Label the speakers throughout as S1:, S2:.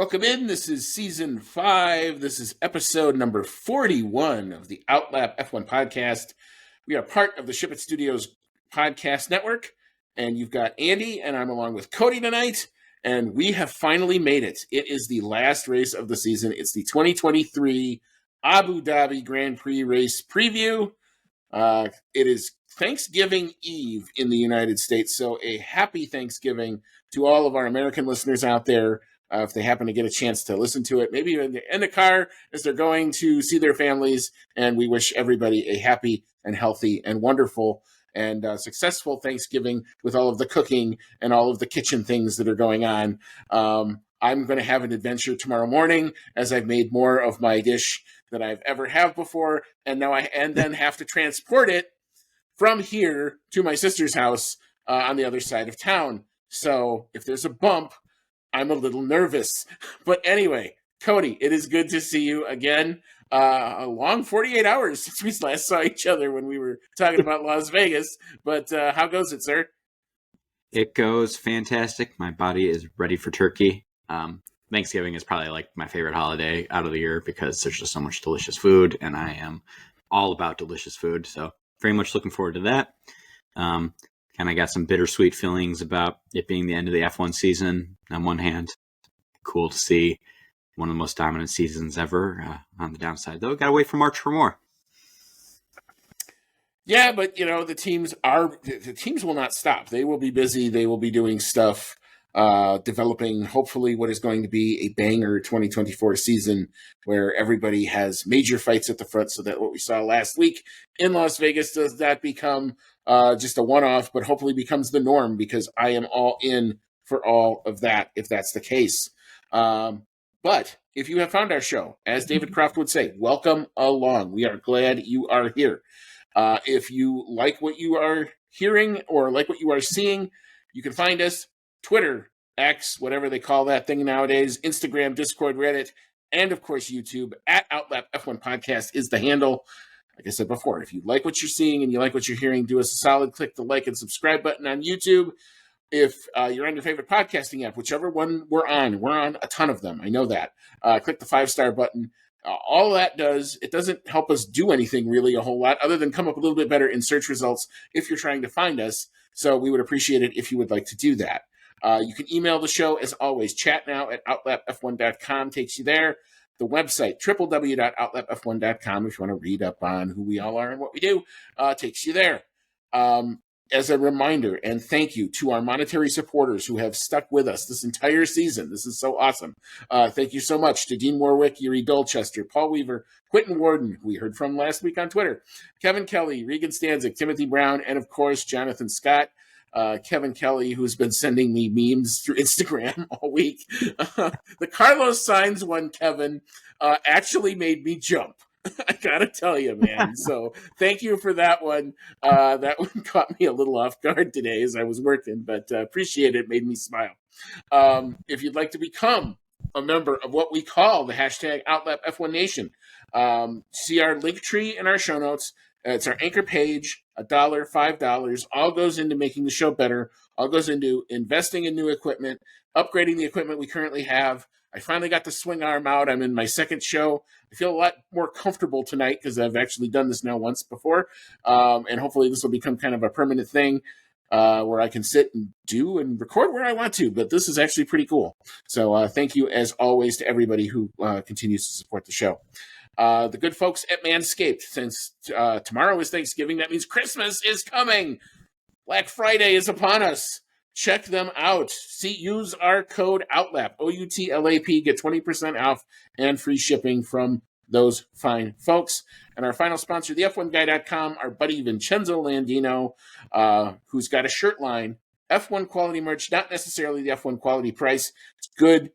S1: Welcome in. This is season 5. This is episode number 41 of the Outlap F1 podcast. We are part of the Ship It Studios podcast network, and you've got Andy, and I'm along with Cody tonight, and we have finally made it. It is the last race of the season. It's the 2023 Abu Dhabi Grand Prix race preview. It is Thanksgiving Eve in the United States, so a happy Thanksgiving to all of our American listeners out there. If they happen to get a chance to listen to it, maybe in the car as they're going to see their families. And we wish everybody a happy and healthy and wonderful and successful Thanksgiving with all of the cooking and all of the kitchen things that are going on. I'm going to have an adventure tomorrow morning as I've made more of my dish than I've ever have before. And now then have to transport it from here to my sister's house on the other side of town. So if there's a bump, I'm a little nervous. But anyway, Cody, it is good to see you again. A long 48 hours since we last saw each other when we were talking about Las Vegas. But how goes it, sir?
S2: It goes fantastic. My body is ready for turkey. Thanksgiving is probably like my favorite holiday out of the year because there's just so much delicious food, and I am all about delicious food. So very much looking forward to that. Kind of got some bittersweet feelings about it being the end of the F1 season. On one hand, cool to see one of the most dominant seasons ever. On the downside, though, got to wait for March for more.
S1: Yeah, but the teams will not stop. They will be busy. They will be doing stuff, developing hopefully what is going to be a banger 2024 season where everybody has major fights at the front, so that what we saw last week in Las Vegas does not become just a one-off, but hopefully becomes the norm, because I am all in for all of that if that's the case. But if you have found our show, as David Croft would say, welcome along. We are glad you are here. If you like what you are hearing or like what you are seeing, you can find us Twitter, X, whatever they call that thing nowadays, Instagram, Discord, Reddit, and of course YouTube. At Outlap F1 Podcast is the handle. Like I said before, if you like what you're seeing and you like what you're hearing, do us a solid, click the like and subscribe button on YouTube. If you're on your favorite podcasting app, whichever one we're on a ton of them. I know that. Click the 5-star button. All that does, it doesn't help us do anything really a whole lot other than come up a little bit better in search results if you're trying to find us. So we would appreciate it if you would like to do that. You can email the show, as always. Chat now at outlapf1.com takes you there. The website, www.outlapf1.com, if you want to read up on who we all are and what we do, takes you there. As a reminder, and thank you to our monetary supporters who have stuck with us this entire season. This is so awesome. Thank you so much to Dean Warwick, Yuri Dolchester, Paul Weaver, Quentin Warden, who we heard from last week on Twitter, Kevin Kelly, Regan Stanzik, Timothy Brown, and of course, Jonathan Scott. Kevin Kelly, who's been sending me memes through Instagram all week. The Carlos Sainz one, Kevin, actually made me jump. I gotta tell you, man. So thank you for that one. That one caught me a little off guard today as I was working, but appreciate it. Made me smile. If you'd like to become a member of what we call the hashtag Outlap F1 Nation, see our link tree in our show notes. It's our anchor page, $1, $5, all goes into making the show better, all goes into investing in new equipment, upgrading the equipment we currently have. I finally got the swing arm out. I'm in my second show. I feel a lot more comfortable tonight because I've actually done this now once before. And hopefully this will become kind of a permanent thing where I can sit and do and record where I want to. But this is actually pretty cool. So thank you, as always, to everybody who continues to support the show. The good folks at Manscaped, since tomorrow is Thanksgiving, that means Christmas is coming. Black Friday is upon us. Check them out. Use our code OUTLAP, OUTLAP, get 20% off and free shipping from those fine folks. And our final sponsor, the F1Guy.com, our buddy Vincenzo Landino, who's got a shirt line, F1 quality merch, not necessarily the F1 quality price. It's good,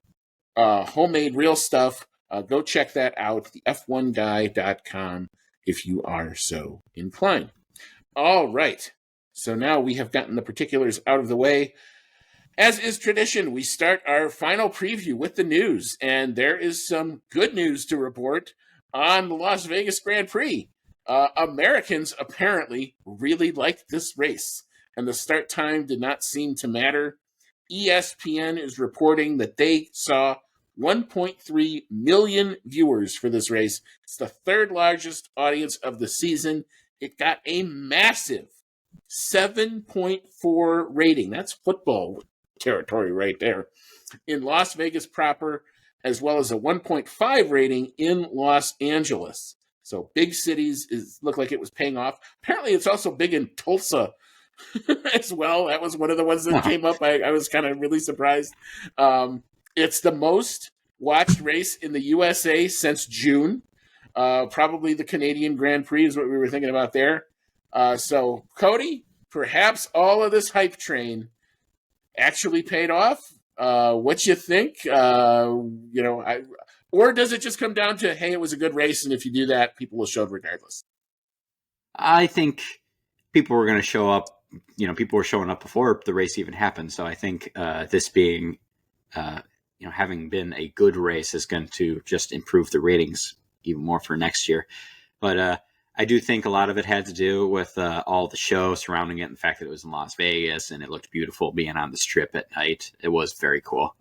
S1: homemade, real stuff. Go check that out, the F1Guy.com, if you are so inclined. All right. So now we have gotten the particulars out of the way. As is tradition, we start our final preview with the news, and there is some good news to report on the Las Vegas Grand Prix. Americans apparently really liked this race, and the start time did not seem to matter. ESPN is reporting that they saw 1.3 million viewers for this race. It's the third largest audience of the season. It got a massive 7.4 rating. That's football territory right there. In Las Vegas proper, as well as a 1.5 rating in Los Angeles. So big cities look like it was paying off. Apparently, it's also big in Tulsa as well. That was one of the ones that came up. I was kind of really surprised. It's the most watched race in the USA since June. Probably the Canadian Grand Prix is what we were thinking about there. So, Cody, perhaps all of this hype train actually paid off. What you think? Or does it just come down to, hey, it was a good race, and if you do that, people will show up regardless?
S2: I think people were going to show up. People were showing up before the race even happened. So I think this being, having been a good race is going to just improve the ratings even more for next year. But I do think a lot of it had to do with all the show surrounding it, and the fact that it was in Las Vegas and it looked beautiful being on the Strip at night. It was very cool.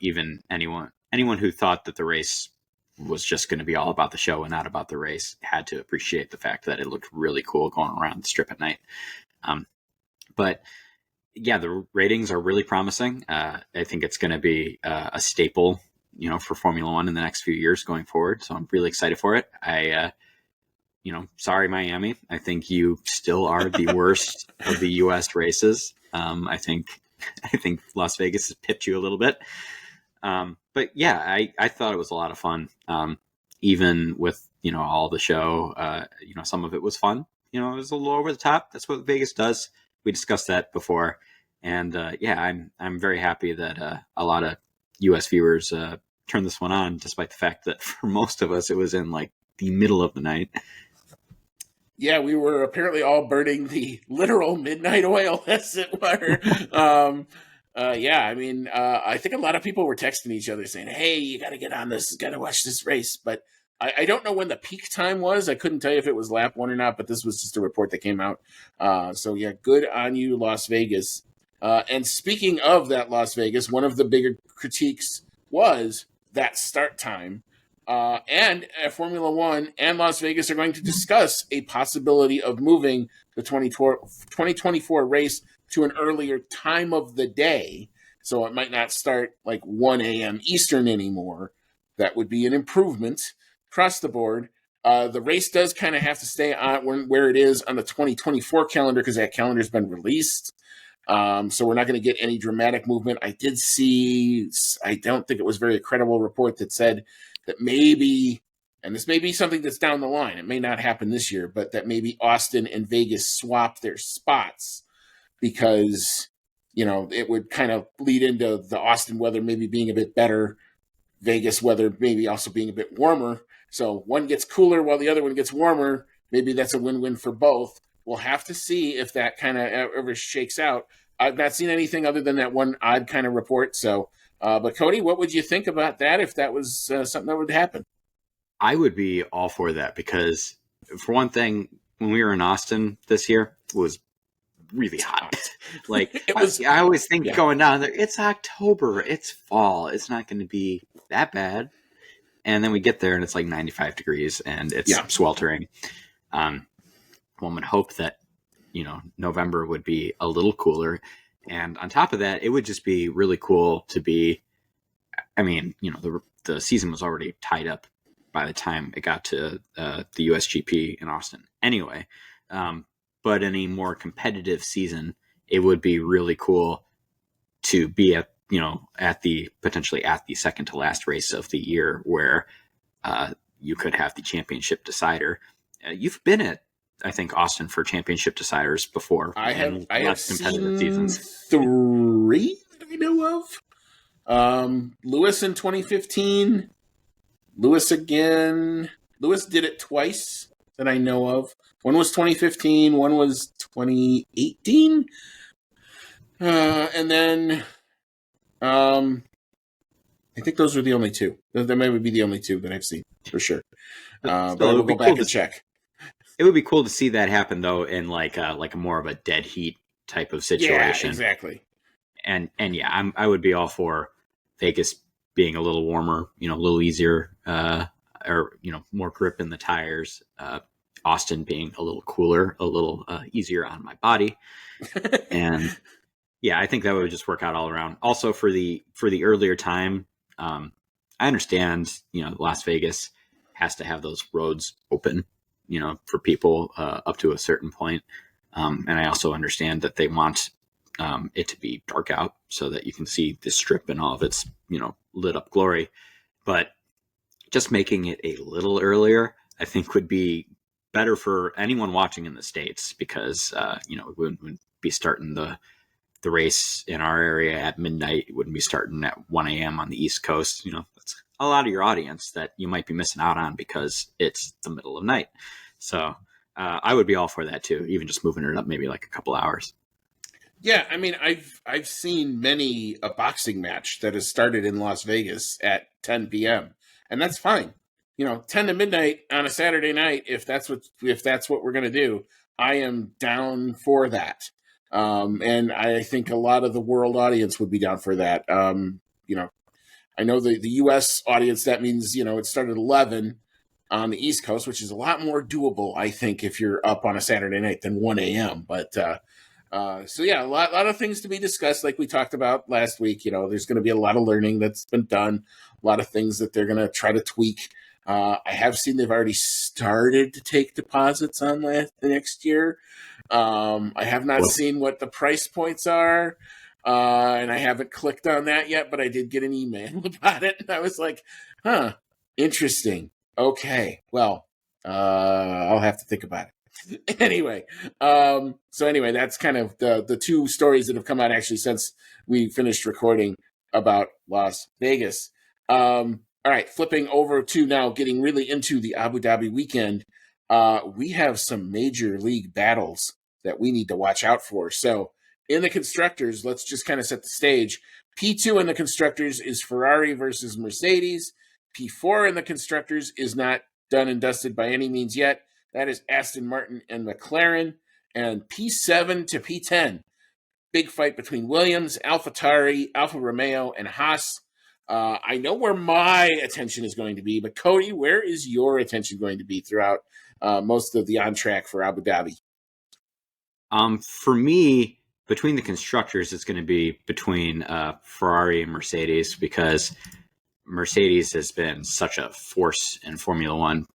S2: Even anyone who thought that the race was just going to be all about the show and not about the race had to appreciate the fact that it looked really cool going around the Strip at night. But yeah, the ratings are really promising. I think it's going to be a staple, for Formula One in the next few years going forward. So I'm really excited for it. Sorry, Miami. I think you still are the worst of the U.S. races. I think Las Vegas has pipped you a little bit. But yeah, I thought it was a lot of fun. Even with, all the show, some of it was fun. It was a little over the top. That's what Vegas does. We discussed that before. And I'm very happy that a lot of U.S. viewers turned this one on, despite the fact that for most of us, it was in like the middle of the night.
S1: Yeah, we were apparently all burning the literal midnight oil, as it were. I think a lot of people were texting each other saying, hey, you got to get on this, got to watch this race. But I don't know when the peak time was. I couldn't tell you if it was lap one or not, but this was just a report that came out. Good on you, Las Vegas. And speaking of that Las Vegas, one of the bigger critiques was that start time. And Formula One and Las Vegas are going to discuss a possibility of moving the 2024 race to an earlier time of the day. So it might not start like 1 a.m. Eastern anymore. That would be an improvement across the board. The race does kind of have to stay on where it is on the 2024 calendar because that calendar has been released. So we're not going to get any dramatic movement. I did see, I don't think it was a very credible report that said that maybe, and this may be something that's down the line, it may not happen this year, but that maybe Austin and Vegas swap their spots because, it would kind of lead into the Austin weather maybe being a bit better, Vegas weather maybe also being a bit warmer. So one gets cooler while the other one gets warmer. Maybe that's a win-win for both. We'll have to see if that kind of ever shakes out. I've not seen anything other than that one odd kind of report. So, but Cody, what would you think about that if that was something that would happen?
S2: I would be all for that because, for one thing, when we were in Austin this year, it was really hot. I always think going down there, it's October, it's fall, it's not going to be that bad. And then we get there and it's like 95 degrees and it's sweltering. One would hope that, November would be a little cooler. And on top of that, it would just be really cool to be, the season was already tied up by the time it got to the USGP in Austin anyway. But in a more competitive season, it would be really cool to be potentially at the second to last race of the year where you could have the championship decider. You've been at, I think, Austin for championship deciders before.
S1: I have seen seasons. 3 that I know of. Lewis in 2015. Lewis again. Lewis did it twice that I know of. One was 2015. One was 2018. And then I think those were the only two. That may be the only two that I've seen for sure. But we'll go back and check.
S2: It would be cool to see that happen though in like a more of a dead heat type of situation.
S1: Yeah, exactly.
S2: And I would be all for Vegas being a little warmer, a little easier, or more grip in the tires. Austin being a little cooler, a little easier on my body, and yeah, I think that would just work out all around. Also for the earlier time, I understand Las Vegas has to have those roads open, for people up to a certain point, and I also understand that they want it to be dark out so that you can see the strip and all of its lit up glory. But just making it a little earlier, I think, would be better for anyone watching in the States, because we wouldn't be starting the race in our area at midnight. It wouldn't be starting at 1 a.m. on the East Coast. That's a lot of your audience that you might be missing out on because it's the middle of night. So I would be all for that too, even just moving it up maybe like a couple hours.
S1: Yeah, I mean, I've seen many a boxing match that has started in Las Vegas at 10 p.m. and that's fine. 10 to midnight on a Saturday night, if that's what we're going to do, I am down for that. And I think a lot of the world audience would be down for that. I know the U.S. audience, that means, it started at 11 on the East Coast, which is a lot more doable, I think, if you're up on a Saturday night than 1 a.m. But so yeah, a lot of things to be discussed, like we talked about last week. There's going to be a lot of learning that's been done, a lot of things that they're going to try to tweak. I have seen they've already started to take deposits on the next year. I have not seen what the price points are, and I haven't clicked on that yet, but I did get an email about it, and I was like, huh, interesting. Okay, well, I'll have to think about it. Anyway, that's kind of the two stories that have come out actually since we finished recording about Las Vegas. All right, flipping over to now getting really into the Abu Dhabi weekend. We have some major league battles that we need to watch out for. So in the constructors, let's just kind of set the stage. P2 in the constructors is Ferrari versus Mercedes. P4 in the constructors is not done and dusted by any means yet. That is Aston Martin and McLaren. And P7 to P10, big fight between Williams, AlphaTauri, Alfa Romeo, and Haas. I know where my attention is going to be, but Cody, where is your attention going to be throughout most of the on track for Abu Dhabi?
S2: For me, between the constructors, it's going to be between Ferrari and Mercedes, because Mercedes has been such a force in Formula One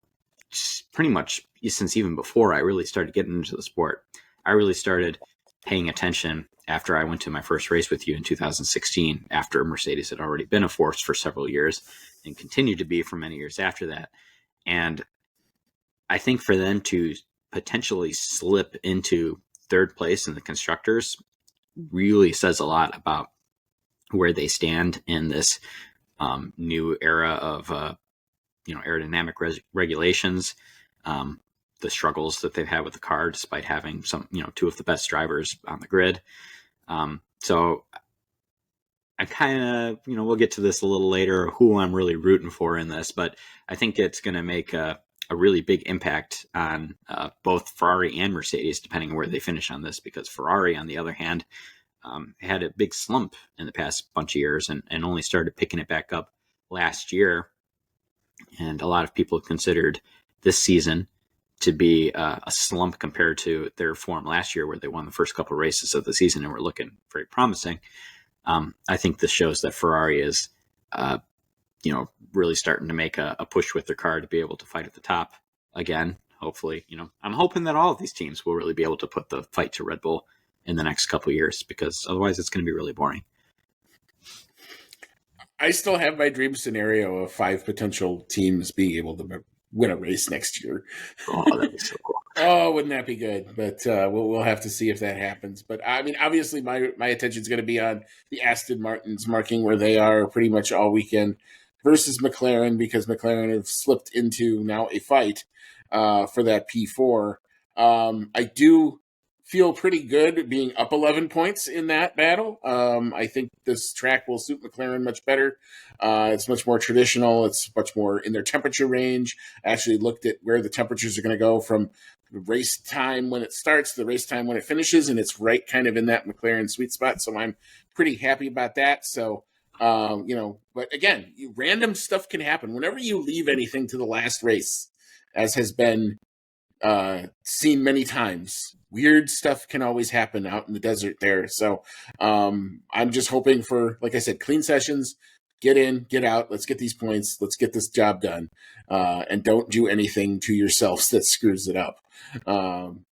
S2: pretty much since even before I really started getting into the sport. I really started paying attention after I went to my first race with you in 2016, after Mercedes had already been a force for several years and continued to be for many years after that. And I think for them to potentially slip into third place in the constructors really says a lot about where they stand in this new era of aerodynamic regulations, the struggles that they've had with the car, despite having two of the best drivers on the grid. So I kind of, we'll get to this a little later, who I'm really rooting for in this, but I think it's going to make a really big impact on both Ferrari and Mercedes, depending on where they finish on this, because Ferrari, on the other hand, had a big slump in the past bunch of years and only started picking it back up last year. And a lot of people considered this season to be a slump compared to their form last year, where they won the first couple of races of the season and were looking very promising. I think this shows that Ferrari is, really starting to make a push with their car to be able to fight at the top again. Hopefully, I'm hoping that all of these teams will really be able to put the fight to Red Bull in the next couple of years, because otherwise it's going to be really boring.
S1: I still have my dream scenario of 5 potential teams being able to win a race next year.
S2: Oh, that'd be so cool.
S1: Oh, wouldn't that be good? But we'll have to see if that happens. But I mean, obviously, my attention is going to be on the Aston Martins, marking where they are pretty much all weekend, versus McLaren, because McLaren have slipped into now a fight for that P4. I do feel pretty good being up 11 points in that battle. I think this track will suit McLaren much better. It's much more traditional. It's much more in their temperature range. I actually looked at where the temperatures are going to go from the race time when it starts to the race time when it finishes, and it's right kind of in that McLaren sweet spot. So I'm pretty happy about that. So But again, random stuff can happen whenever you leave anything to the last race, as has been seen many times. Weird stuff can always happen out in the desert there. So I'm just hoping for, like I said, clean sessions. Get in, get out. Let's get these points. Let's get this job done, and don't do anything to yourselves that screws it up.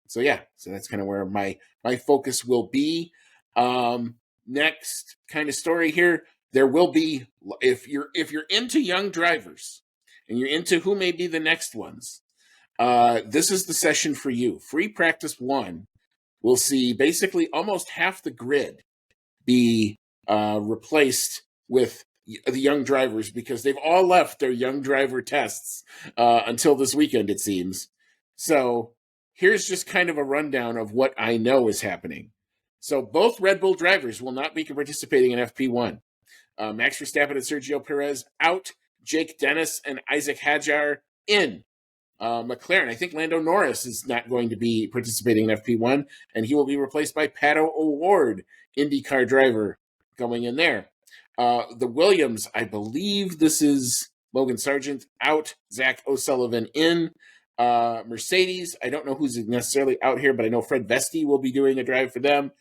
S1: So that's kind of where my focus will be. Next kind of story here. There will be, if you're into young drivers and you're into who may be the next ones. This is the session for you. Free practice 1 will see basically almost half the grid be replaced with the young drivers, because they've all left their young driver tests until this weekend, it seems. So here's just kind of a rundown of what I know is happening. So both Red Bull drivers will not be participating in FP1. Max Verstappen and Sergio Perez out. Jake Dennis and Isaac Hadjar in. McLaren, I think Lando Norris is not going to be participating in FP1, and he will be replaced by Pato O'Ward, IndyCar driver, going in there. The Williams, I believe this is Logan Sargent, out. Zach O'Sullivan in. Mercedes, I don't know who's necessarily out here, but I know Fred Vesti will be doing a drive for them.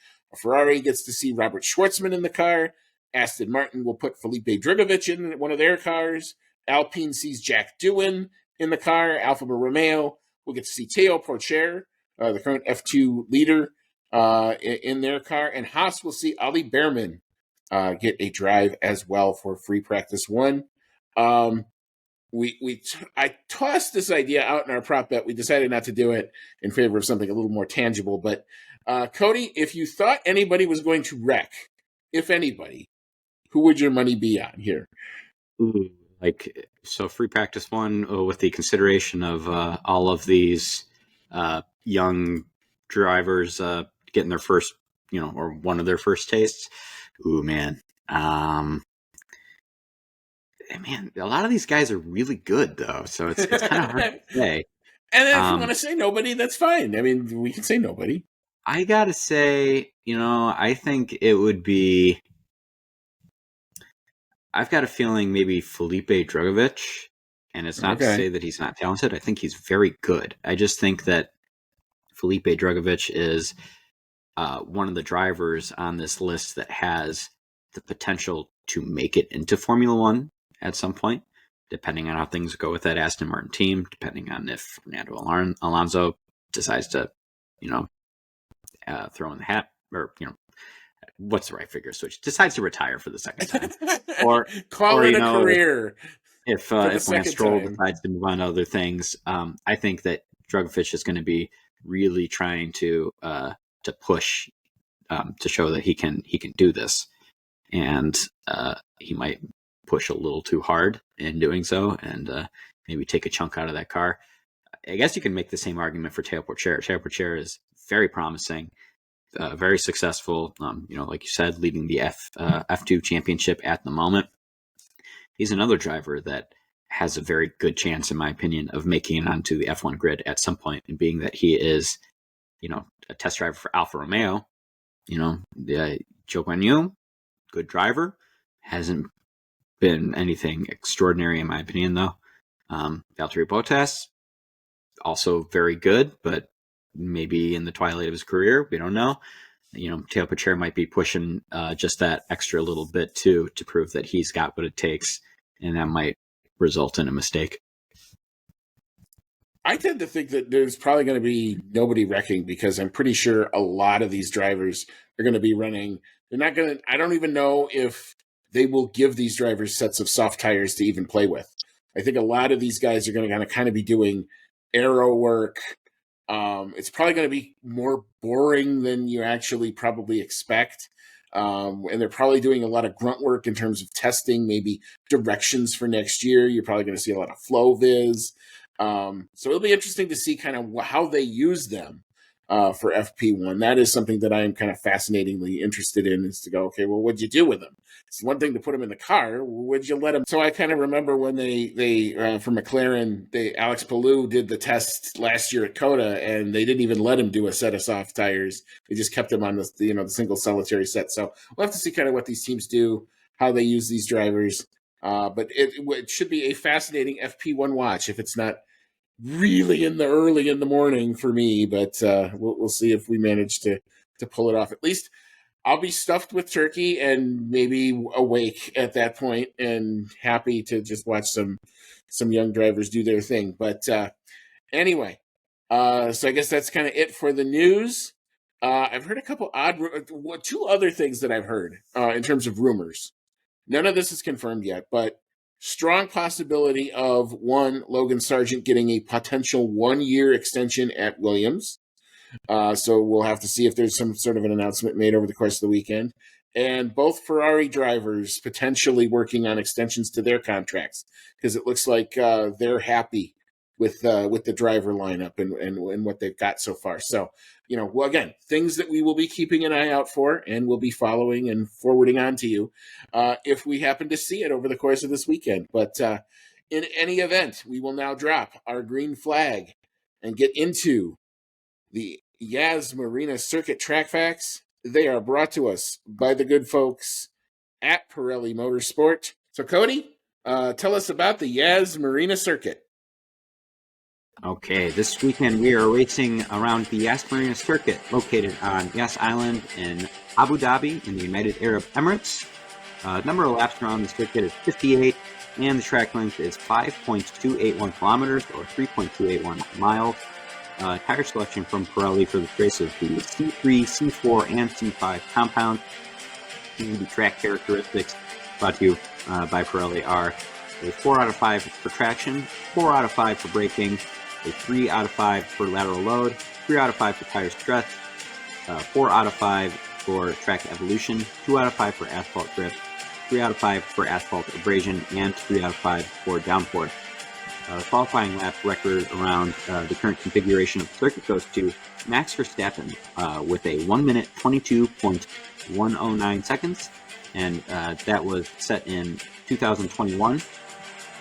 S1: Ferrari gets to see Robert Schwartzman in the car. Aston Martin will put Felipe Drugovich in one of their cars. Alpine sees Jack Doohan in the car. Alfa Romeo will get to see Teo Pourchaire, the current F2 leader, in their car. And Haas will see Ali Behrman get a drive as well for free practice 1. I tossed this idea out in our prop bet. We decided not to do it in favor of something a little more tangible. But Cody, if you thought anybody was going to wreck, if anybody, who would your money be on here?
S2: Ooh, so free practice 1 with the consideration of all of these young drivers getting their first, or one of their first tastes. Ooh, man. Man, a lot of these guys are really good, though, so it's kind of hard to say.
S1: And if you want to say nobody, that's fine. I mean, we can say nobody.
S2: I gotta say, I think it would be. I've got a feeling maybe Felipe Drugovich, and it's not to say that he's not talented. I think he's very good. I just think that Felipe Drugovich is one of the drivers on this list that has the potential to make it into Formula One at some point, depending on how things go with that Aston Martin team, depending on if Fernando Alonso decides to, throw in the hat, or, what's the right figure switch, decides to retire for the second time, or
S1: call it a career.
S2: If Lance Stroll decides to move on to other things, I think that Drugovich is going to be really trying to push to show that he can do this, and he might push a little too hard in doing so, and maybe take a chunk out of that car. I guess you can make the same argument for Teo Pourchaire. Teo Pourchaire is very promising, very successful. Like you said, leading the F2 championship at the moment. He's another driver that has a very good chance, in my opinion, of making it onto the F1 grid at some point, and being that he is, a test driver for Alfa Romeo. Zhou Guanyu, good driver, hasn't been anything extraordinary in my opinion, though. Valtteri Bottas, also very good, but maybe in the twilight of his career, we don't know. Teo Pourchaire might be pushing just that extra little bit to prove that he's got what it takes, and that might result in a mistake.
S1: I tend to think that there's probably going to be nobody wrecking, because I'm pretty sure a lot of these drivers are going to be running. They're not going to, I don't even know if they will give these drivers sets of soft tires to even play with. I think a lot of these guys are going to kind of be doing aero work. It's probably going to be more boring than you actually probably expect. And they're probably doing a lot of grunt work in terms of testing, maybe directions for next year. You're probably going to see a lot of flow viz. So it'll be interesting to see kind of how they use them for FP1. That is something that I am kind of fascinatingly interested in, is to go, okay, well, what'd you do with them? It's one thing to put them in the car. Would you let them? So I kind of remember when they for McLaren, Alex Palou did the test last year at COTA, and they didn't even let him do a set of soft tires. They just kept him on the single solitary set. So we'll have to see kind of what these teams do. how they use these drivers. But it should be a fascinating FP1 watch if it's not really early in the morning for me. But we'll see if we manage to pull it off. At least I'll be stuffed with turkey and maybe awake at that point and happy to just watch some young drivers do their thing. But anyway, so I guess that's kind of it for the news. I've heard a couple two other things that I've heard in terms of rumors. None of this is confirmed yet, but strong possibility of Logan Sargent getting a potential 1-year extension at Williams. So we'll have to see if there's some sort of an announcement made over the course of the weekend. And both Ferrari drivers potentially working on extensions to their contracts because it looks like they're happy with the driver lineup and what they've got so far. So, well, again, things that we will be keeping an eye out for and we'll be following and forwarding on to you if we happen to see it over the course of this weekend. But in any event, we will now drop our green flag and get into the Yas Marina Circuit Track Facts. They are brought to us by the good folks at Pirelli Motorsport. So, Cody, tell us about the Yas Marina Circuit.
S2: Okay, this weekend we are racing around the Yas Marina Circuit located on Yas Island in Abu Dhabi in the United Arab Emirates. Number of laps around the circuit is 58, and the track length is 5.281 kilometers or 3.281 miles. Tire selection from Pirelli for this race is the C3, C4, and C5 compound. And the track characteristics brought to you by Pirelli are a 4 out of 5 for traction, 4 out of 5 for braking, a 3 out of 5 for lateral load, 3 out of 5 for tire stress, 4 out of 5 for track evolution, 2 out of 5 for asphalt grip, 3 out of 5 for asphalt abrasion, and 3 out of 5 for downforce. The qualifying lap record around the current configuration of the circuit goes to Max Verstappen with a 1 minute 22.109 seconds, and that was set in 2021,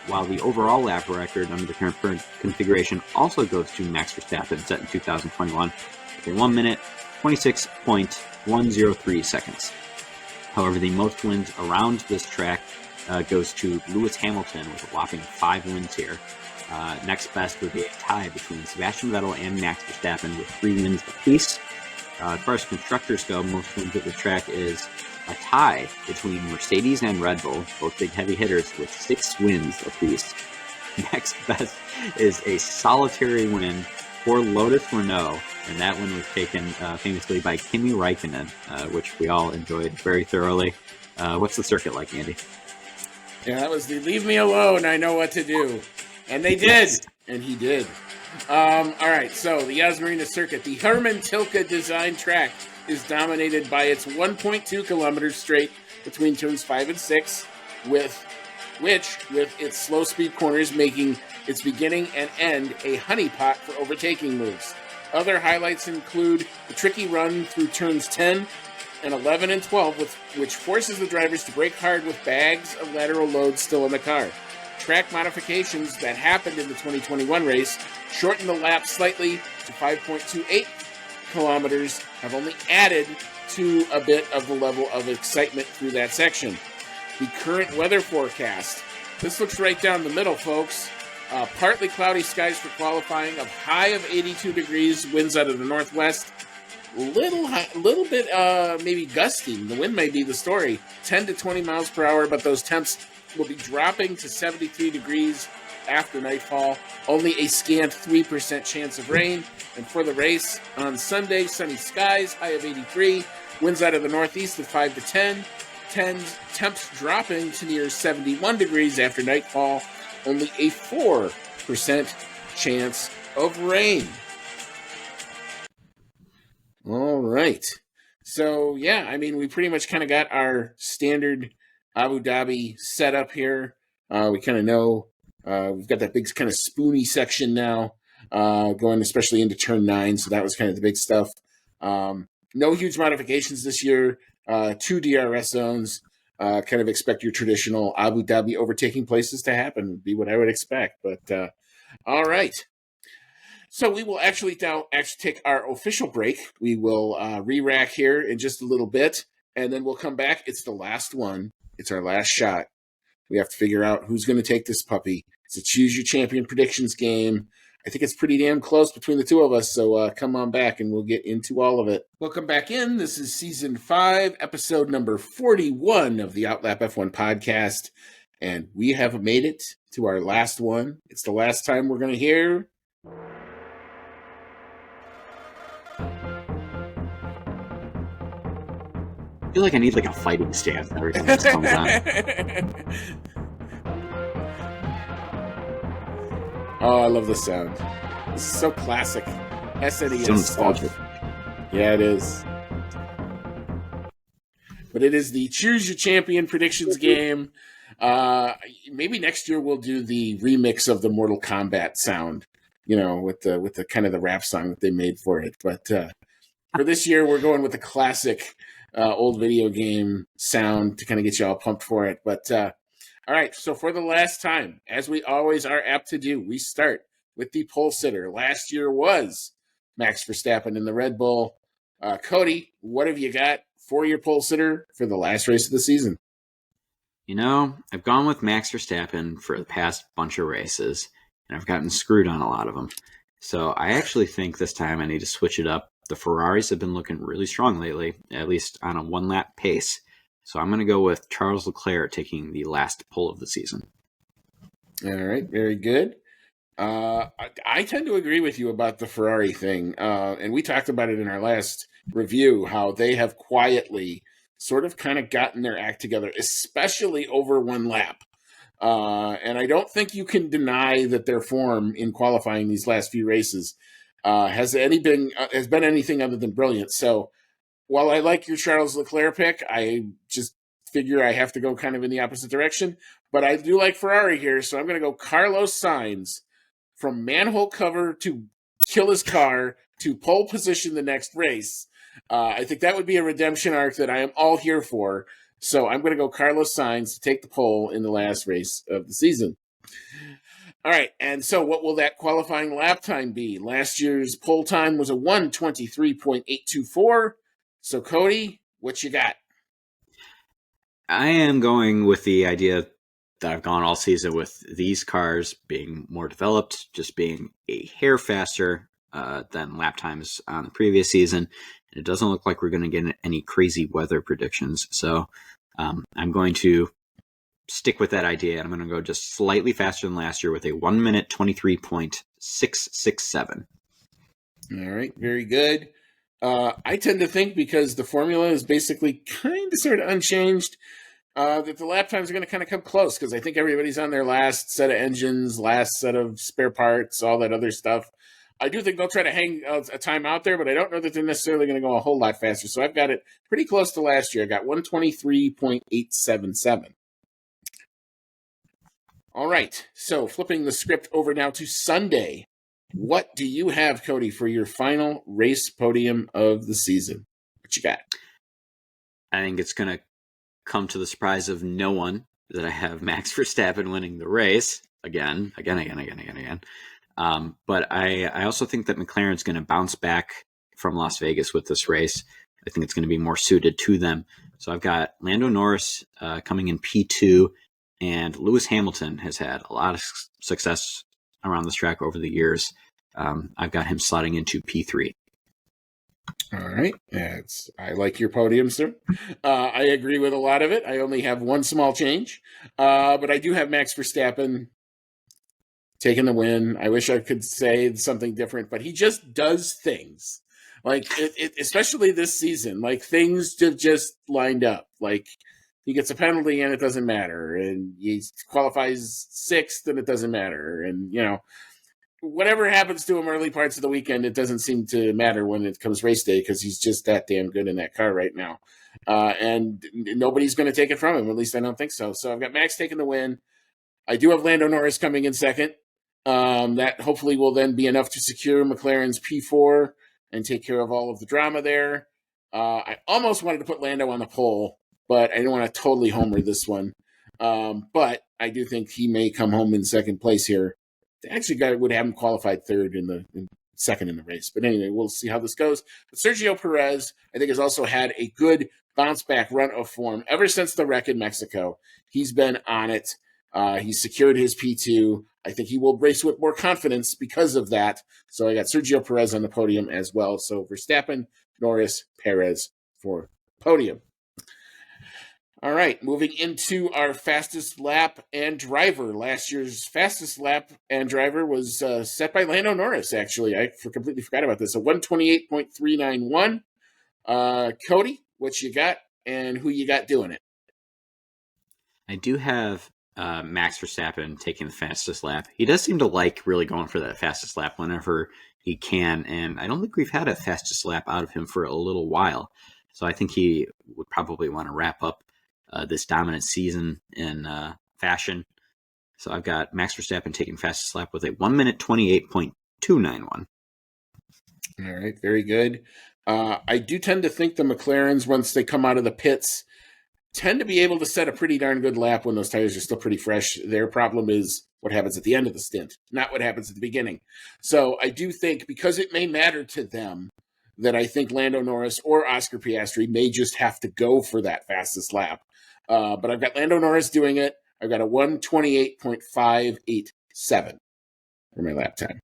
S2: while the overall lap record under the current configuration also goes to Max Verstappen, set in 2021 with a 1 minute 26.103 seconds. However, the most wins around this track goes to Lewis Hamilton with a whopping 5 wins here. Next best would be a tie between Sebastian Vettel and Max Verstappen with 3 wins apiece. As far as constructors go, most wins at the track is a tie between Mercedes and Red Bull, both big heavy hitters, with 6 wins apiece. Next best is a solitary win for Lotus Renault, and that one was taken famously by Kimi Räikkönen, which we all enjoyed very thoroughly. What's the circuit like, Andy?
S1: Yeah, that was the leave me alone, I know what to do. And they did. And he did. All right, so the Yas Marina Circuit, the Herman Tilke design track, is dominated by its 1.2 kilometers straight between turns 5 and 6, with its slow speed corners making its beginning and end a honeypot for overtaking moves. Other highlights include the tricky run through turns 10 and 11 and 12, which forces the drivers to brake hard with bags of lateral load still in the car. Track modifications that happened in the 2021 race shortened the lap slightly to 5.28 kilometers, have only added to a bit of the level of excitement through that section. The current weather forecast. This looks right down the middle, folks. Partly cloudy skies for qualifying, a high of 82 degrees, winds out of the northwest. Little bit maybe gusting. The wind may be the story. 10 to 20 miles per hour, but those temps will be dropping to 73 degrees after nightfall. Only a scant 3% chance of rain. And for the race on Sunday, sunny skies, high of 83. Winds out of the northeast at 5 to 10. Temps dropping to near 71 degrees after nightfall. Only a 4% chance of rain. All right. So, yeah, I mean, we pretty much kind of got our standard Abu Dhabi setup here. We kind of know we've got that big kind of spoony section now going especially into turn 9. So that was kind of the big stuff. No huge modifications this year. 2 DRS zones. Kind of expect your traditional Abu Dhabi overtaking places to happen would be what I would expect. But all right. So we will actually take our official break. We will re-rack here in just a little bit, and then we'll come back. It's the last one It's our last shot. We have to figure out who's going to take this puppy. It's a choose your champion predictions game. I think it's pretty damn close between the two of us, so come on back and we'll get into all of it. Welcome back in. This is Season 5, episode number 41 of the Outlap F1 podcast, and we have made it to our last one. It's the last time we're going to hear...
S2: I feel like I need like a fighting stance every time this comes on.
S1: Oh, I love this sound. This is so classic. SNES
S2: So nostalgic.
S1: stuff. Yeah, it is. But it is the Choose Your Champion predictions game. Maybe next year we'll do the remix of the Mortal Kombat sound, with the kind of the rap song that they made for it. But for this year, we're going with the classic old video game sound to kind of get you all pumped for it. But all right, so for the last time, as we always are apt to do, we start with the pole sitter. Last year was Max Verstappen in the Red Bull. Cody, what have you got for your pole sitter for the last race of the season?
S2: I've gone with Max Verstappen for the past bunch of races, and I've gotten screwed on a lot of them. So I actually think this time I need to switch it up. The Ferraris have been looking really strong lately, at least on a one-lap pace. So I'm going to go with Charles Leclerc taking the last pole of the season.
S1: All right, very good. I tend to agree with you about the Ferrari thing, and we talked about it in our last review, how they have quietly sort of kind of gotten their act together, especially over one lap. And I don't think you can deny that their form in qualifying these last few races has been anything other than brilliant. So while I like your Charles Leclerc pick, I just figure I have to go kind of in the opposite direction. But I do like Ferrari here, so I'm going to go Carlos Sainz from manhole cover to kill his car to pole position the next race. I think that would be a redemption arc that I am all here for. So I'm going to go Carlos Sainz to take the pole in the last race of the season. All right, and so what will that qualifying lap time be? Last year's pole time was a 1:23.824. So, Cody, what you got?
S2: I am going with the idea that I've gone all season with these cars being more developed, just being a hair faster than lap times on the previous season. And it doesn't look like we're going to get any crazy weather predictions. So I'm going to stick with that idea, and I'm going to go just slightly faster than last year with a 1 minute 23.667.
S1: All right, very good. I tend to think, because the formula is basically kind of sort of unchanged, that the lap times are going to kind of come close, because I think everybody's on their last set of engines, last set of spare parts, all that other stuff. I do think they'll try to hang a time out there, but I don't know that they're necessarily going to go a whole lot faster. So I've got it pretty close to last year. I got 123.877. All right, so flipping the script over now to Sunday. What do you have, Cody, for your final race podium of the season? What you got?
S2: I think it's going to come to the surprise of no one that I have Max Verstappen winning the race again. But I also think that McLaren's going to bounce back from Las Vegas with this race. I think it's going to be more suited to them. So I've got Lando Norris coming in P2, and Lewis Hamilton has had a lot of success around this track over the years. I've got him slotting into P3.
S1: All right. I like your podium, sir. I agree with a lot of it. I only have one small change, but I do have Max Verstappen taking the win. I wish I could say something different, but he just does things. Like, especially this season, like things just lined up. Like, he gets a penalty and it doesn't matter, and he qualifies sixth and it doesn't matter, and whatever happens to him early parts of the weekend, it doesn't seem to matter when it comes race day, because he's just that damn good in that car right now, and nobody's going to take it from him. At least I don't think so. So I've got Max taking the win. I do have Lando Norris coming in second. That hopefully will then be enough to secure McLaren's P4 and take care of all of the drama there. I almost wanted to put Lando on the pole, but I didn't want to totally homer this one. But I do think he may come home in second place here. Actually, would have him qualified third second in the race. But anyway, we'll see how this goes. But Sergio Perez, I think, has also had a good bounce back run of form ever since the wreck in Mexico. He's been on it. He's secured his P2. I think he will race with more confidence because of that. So I got Sergio Perez on the podium as well. So Verstappen, Norris, Perez for podium. All right, moving into our fastest lap and driver. Last year's fastest lap and driver was set by Lando Norris, actually. I completely forgot about this. A 128.391. Cody, what you got and who you got doing it?
S2: I do have Max Verstappen taking the fastest lap. He does seem to like really going for that fastest lap whenever he can, and I don't think we've had a fastest lap out of him for a little while. So I think he would probably want to wrap up this dominant season in fashion. So I've got Max Verstappen taking fastest lap with a 1 minute 28.291.
S1: All right, very good. I do tend to think the McLarens, once they come out of the pits, tend to be able to set a pretty darn good lap when those tires are still pretty fresh. Their problem is what happens at the end of the stint, not what happens at the beginning. So I do think, because it may matter to them, that I think Lando Norris or Oscar Piastri may just have to go for that fastest lap. But I've got Lando Norris doing it. I've got a 128.587 for my lap time.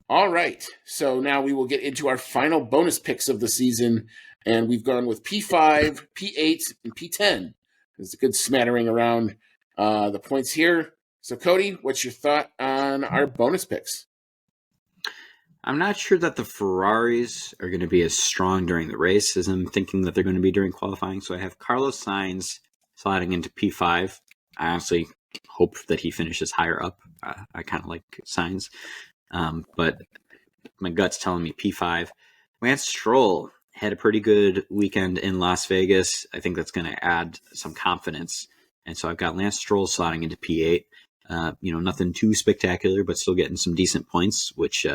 S1: All right, so now we will get into our final bonus picks of the season, and we've gone with P5, P8, and P10. There's a good smattering around the points here. So, Cody, what's your thought on our bonus picks?
S2: I'm not sure that the Ferraris are going to be as strong during the race as I'm thinking that they're going to be during qualifying. So I have Carlos Sainz sliding into P5. I honestly hope that he finishes higher up. I kind of like Sainz. But my gut's telling me P5. Lance Stroll had a pretty good weekend in Las Vegas. I think that's going to add some confidence. And so I've got Lance Stroll slotting into P8. Nothing too spectacular, but still getting some decent points, which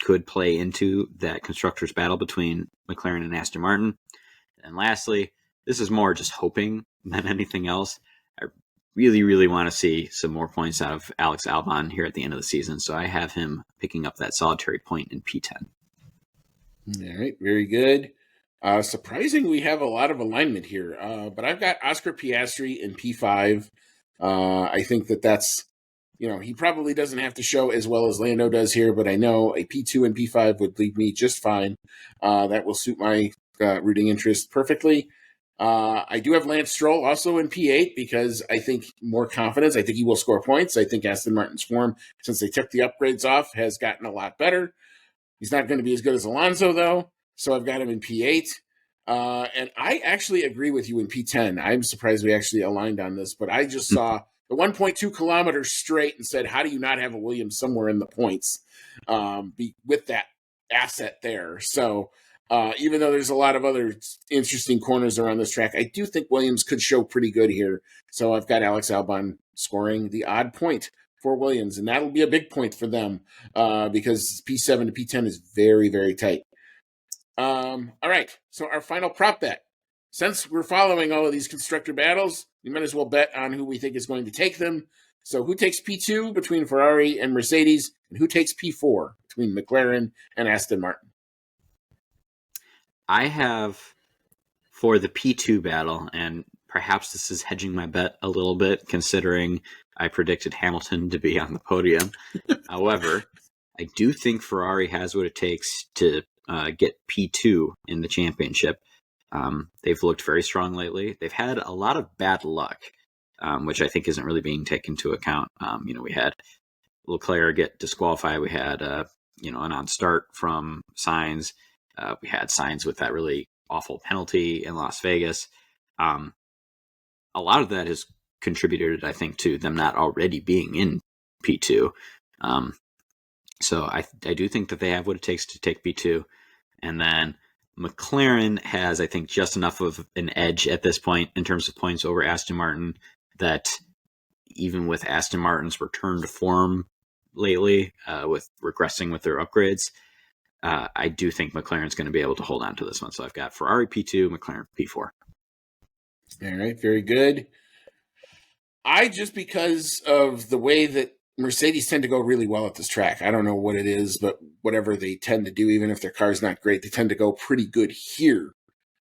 S2: could play into that constructors battle between McLaren and Aston Martin. And lastly, this is more just hoping than anything else. I really, really want to see some more points out of Alex Albon here at the end of the season. So I have him picking up that solitary point in P10.
S1: All right, very good. Surprising we have a lot of alignment here, but I've got Oscar Piastri in P5. I think that's, he probably doesn't have to show as well as Lando does here, but I know a P2 and P5 would leave me just fine. That will suit my rooting interest perfectly. I do have Lance Stroll also in P8 because I think more confidence. I think he will score points. I think Aston Martin's form, since they took the upgrades off, has gotten a lot better. He's not going to be as good as Alonso, though, so I've got him in P8. And I actually agree with you in P10. I'm surprised we actually aligned on this, but I just saw the 1.2 kilometers straight and said, how do you not have a Williams somewhere in the points with that asset there? So even though there's a lot of other interesting corners around this track, I do think Williams could show pretty good here. So I've got Alex Albon scoring the odd point for Williams, and that'll be a big point for them because P7 to P10 is very, very tight. All right, so our final prop bet. Since we're following all of these constructor battles, we might as well bet on who we think is going to take them. So who takes P2 between Ferrari and Mercedes, and who takes P4 between McLaren and Aston Martin?
S2: I have for the P2 battle, and perhaps this is hedging my bet a little bit, considering I predicted Hamilton to be on the podium. However, I do think Ferrari has what it takes to get P2 in the championship. They've looked very strong lately. They've had a lot of bad luck, which I think isn't really being taken into account. We had Leclerc get disqualified. We had, an on-start from Sainz. We had Sainz with that really awful penalty in Las Vegas. A lot of that has contributed, I think, to them not already being in P2. So I do think that they have what it takes to take P2. And then McLaren has, I think, just enough of an edge at this point in terms of points over Aston Martin that even with Aston Martin's return to form lately, with regressing with their upgrades, I do think McLaren's going to be able to hold on to this one. So I've got Ferrari P2, McLaren P4.
S1: All right, very good. Because of the way that Mercedes tend to go really well at this track. I don't know what it is, but whatever they tend to do, even if their car's not great, they tend to go pretty good here.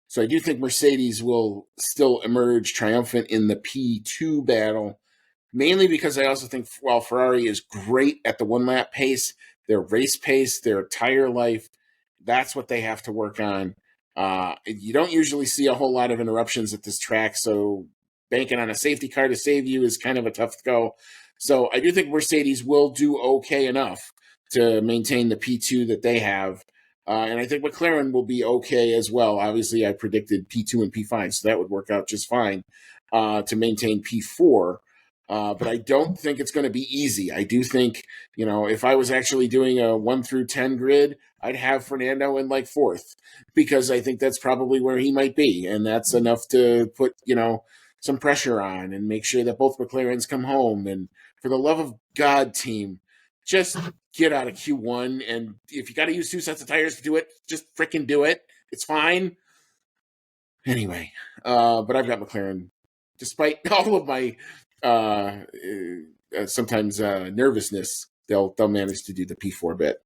S1: So I do think Mercedes will still emerge triumphant in the P2 battle, mainly because I also think while Ferrari is great at the one lap pace, their race pace, their tire life, that's what they have to work on. You don't usually see a whole lot of interruptions at this track, so banking on a safety car to save you is kind of a tough go. So I do think Mercedes will do okay enough to maintain the P2 that they have. And I think McLaren will be okay as well. Obviously, I predicted P2 and P5, so that would work out just fine to maintain P4. But I don't think it's going to be easy. I do think, if I was actually doing a 1 through 10 grid, I'd have Fernando in like fourth, because I think that's probably where he might be. And that's enough to put, some pressure on and make sure that both McLarens come home. And for the love of God, team, just get out of Q1. And if you got to use 2 sets of tires to do it, just freaking do it. It's fine. Anyway, but I've got McLaren, despite all of my sometimes nervousness. They'll manage to do the P4 bit.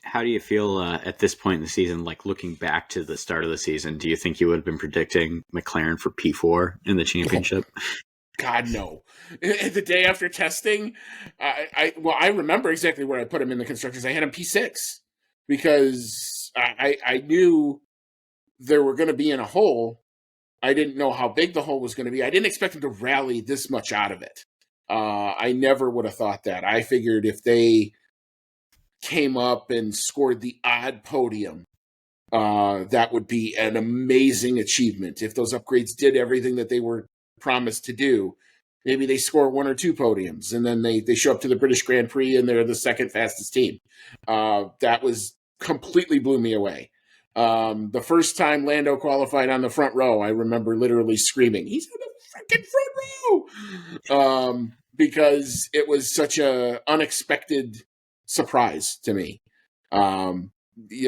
S2: How do you feel at this point in the season, like looking back to the start of the season? Do you think you would have been predicting McLaren for P4 in the championship?
S1: God, no. The day after testing, I remember exactly where I put him in the constructors. I had him P6 because I knew there were going to be in a hole. I didn't know how big the hole was going to be. I didn't expect him to rally this much out of it. I never would have thought that. I figured if they came up and scored the odd podium, that would be an amazing achievement. If those upgrades did everything that they were promised to do, maybe they score 1 or 2 podiums, and then they show up to the British Grand Prix and they're the second fastest team. That was completely blew me away. The first time Lando qualified on the front row, I remember literally screaming, "He's on the freaking front row!" Because it was such a unexpected surprise to me. A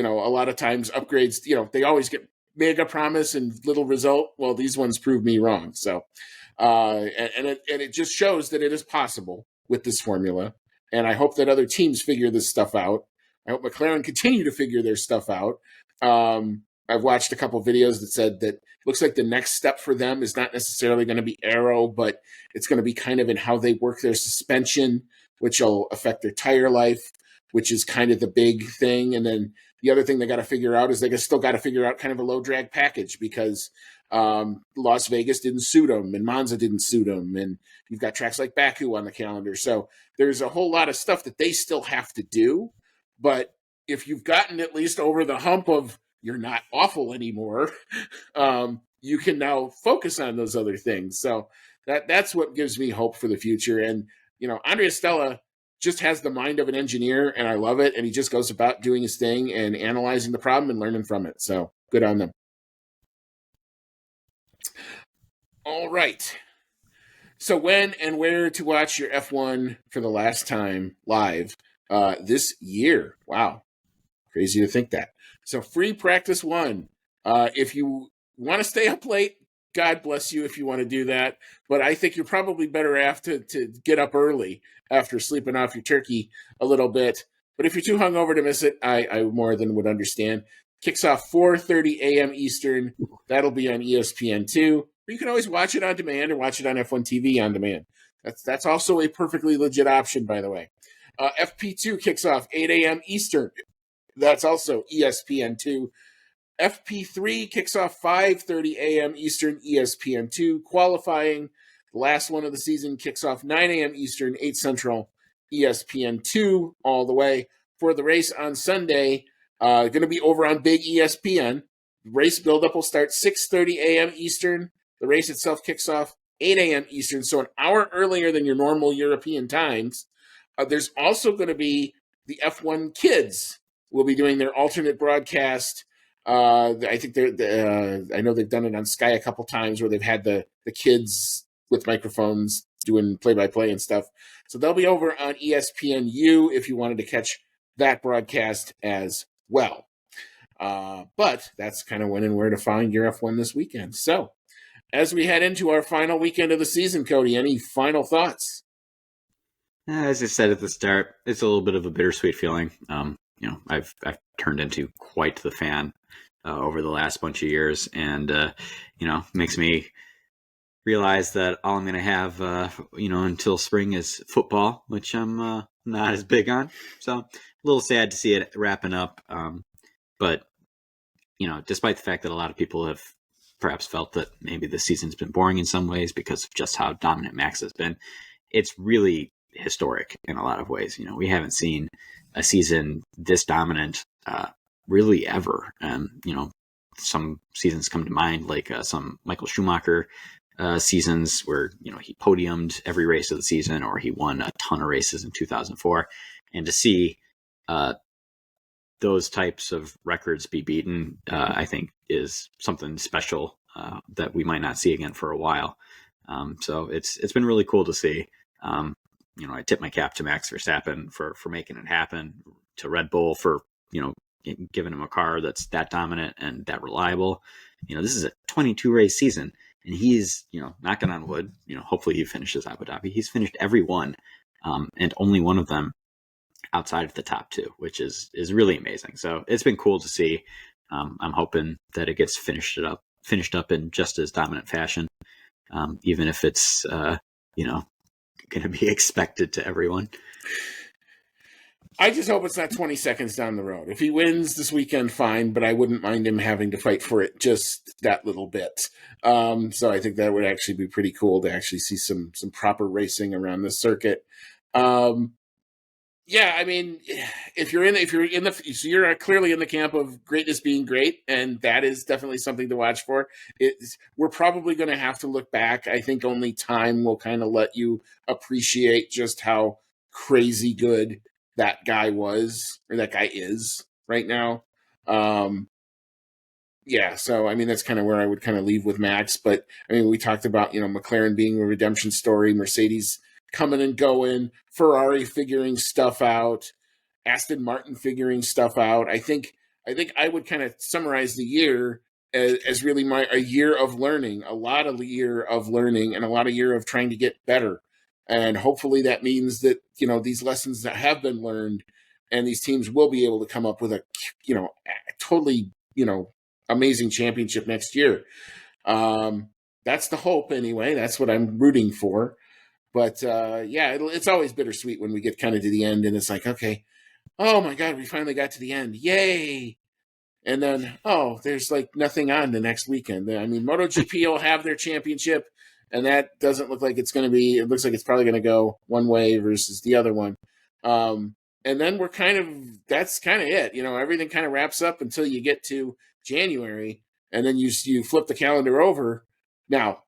S1: lot of times upgrades, they always get mega promise and little result. Well, these ones prove me wrong. So, and it just shows that it is possible with this formula. And I hope that other teams figure this stuff out. I hope McLaren continue to figure their stuff out. I've watched a couple videos that said that looks like the next step for them is not necessarily going to be aero, but it's going to be kind of in how they work their suspension, which will affect their tire life, which is kind of the big thing. And then the other thing they got to figure out is they still got to figure out kind of a low drag package, because Las Vegas didn't suit them and Monza didn't suit them. And you've got tracks like Baku on the calendar. So there's a whole lot of stuff that they still have to do. But if you've gotten at least over the hump of you're not awful anymore, you can now focus on those other things. So that's what gives me hope for the future. And, Andrea Stella just has the mind of an engineer, and I love it. And he just goes about doing his thing and analyzing the problem and learning from it. So good on them. All right. So when and where to watch your F1 for the last time live this year? Wow. Crazy to think that. So free practice 1. If you want to stay up late, God bless you if you want to do that. But I think you're probably better off to get up early after sleeping off your turkey a little bit. But if you're too hungover to miss it, I more than would understand. Kicks off 4:30 a.m. Eastern. That'll be on ESPN2. Or you can always watch it on demand or watch it on F1 TV on demand. That's also a perfectly legit option, by the way. FP2 kicks off 8 a.m. Eastern. That's also ESPN2. FP3 kicks off 5:30 a.m. Eastern, ESPN2. Qualifying, the last one of the season, kicks off 9 a.m. Eastern, 8 Central, ESPN2 all the way. For the race on Sunday, going to be over on Big ESPN. Race buildup will start 6:30 a.m. Eastern. The race itself kicks off 8 a.m. Eastern, so an hour earlier than your normal European times. There's also going to be the F1 Kids will be doing their alternate broadcast. I think I know they've done it on Sky a couple times where they've had the kids with microphones doing play-by-play and stuff. So they'll be over on ESPNU if you wanted to catch that broadcast as well. But that's kind of when and where to find your F1 this weekend. So as we head into our final weekend of the season, Cody, any final thoughts?
S2: As I said at the start, it's a little bit of a bittersweet feeling. I've turned into quite the fan over the last bunch of years, and makes me realize that all I'm going to have, until spring is football, which I'm not as big on. So a little sad to see it wrapping up. But, despite the fact that a lot of people have perhaps felt that maybe the season's been boring in some ways because of just how dominant Max has been, it's really historic in a lot of ways. We haven't seen a season this dominant really ever. Some seasons come to mind, like some Michael Schumacher seasons where he podiumed every race of the season, or he won a ton of races in 2004, and to see those types of records be beaten, I think is something special that we might not see again for a while. So it's been really cool to see. I tip my cap to Max Verstappen for making it happen, to Red Bull for giving him a car that's that dominant and that reliable. This is a 22 race season, and he's, knocking on wood, hopefully he finishes Abu Dhabi. He's finished every one, and only one of them outside of the top two, which is really amazing. So it's been cool to see. I'm hoping that it gets finished up in just as dominant fashion, even if it's, going to be expected to everyone.
S1: I just hope it's not 20 seconds down the road. If he wins this weekend, fine, but I wouldn't mind him having to fight for it just that little bit. So I think that would actually be pretty cool to actually see some proper racing around the circuit. Yeah, I mean, so you're clearly in the camp of greatness being great, and that is definitely something to watch for. We're probably going to have to look back. I think only time will kind of let you appreciate just how crazy good that guy was, or that guy is right now. Yeah, so I mean, that's kind of where I would kind of leave with Max. But I mean, we talked about, McLaren being a redemption story, Mercedes coming and going, Ferrari figuring stuff out, Aston Martin figuring stuff out. I think I would kind of summarize the year as really a year of learning, a lot of year of learning, and a lot of year of trying to get better. And hopefully that means that, these lessons that have been learned, and these teams will be able to come up with a, totally, amazing championship next year. That's the hope anyway. That's what I'm rooting for. But yeah, it's always bittersweet when we get kind of to the end, and it's like, okay, oh my God, we finally got to the end. Yay. And then, there's like nothing on the next weekend. I mean, MotoGP will have their championship, and that doesn't look like it's going to be, it looks like it's probably going to go one way versus the other one. And then that's kind of it. Everything kind of wraps up until you get to January, and then you flip the calendar over. Now,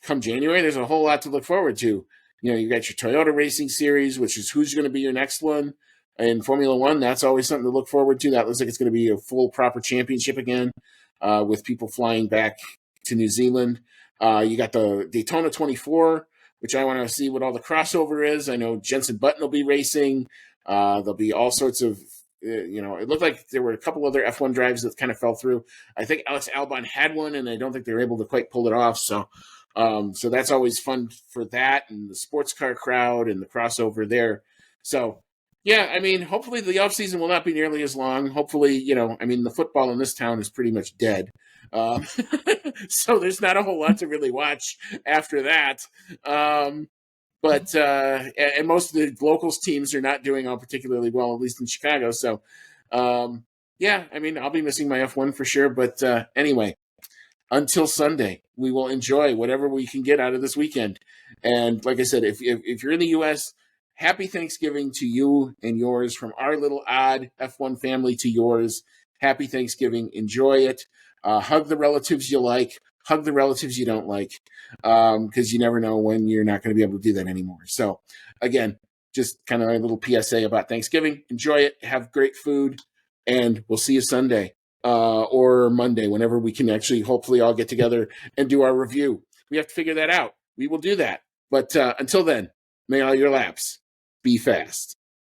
S1: come January, there's a whole lot to look forward to. You got your Toyota Racing Series, which is who's going to be your next one. In Formula One, that's always something to look forward to. That looks like it's going to be a full, proper championship again, with people flying back to New Zealand. You got the Daytona 24, which I want to see what all the crossover is. I know Jenson Button will be racing. There'll be all sorts of, it looked like there were a couple other F1 drives that kind of fell through. I think Alex Albon had one, and I don't think they were able to quite pull it off. So that's always fun for that, and the sports car crowd and the crossover there. So, yeah, I mean, hopefully the offseason will not be nearly as long. Hopefully, the football in this town is pretty much dead. So there's not a whole lot to really watch after that. But and most of the locals teams are not doing all particularly well, at least in Chicago. So, yeah, I mean, I'll be missing my F1 for sure. But anyway, until Sunday, we will enjoy whatever we can get out of this weekend. And like I said, if you're in the U.S., happy Thanksgiving to you and yours, from our little odd F1 family to yours. Happy Thanksgiving. Enjoy it. Hug the relatives you like. Hug the relatives you don't like, because you never know when you're not going to be able to do that anymore. So, again, just kind of a little PSA about Thanksgiving. Enjoy it. Have great food. And we'll see you Sunday or Monday, whenever we can actually hopefully all get together and do our review. We have to figure that out. We will do that. But until then, may all your laps be fast.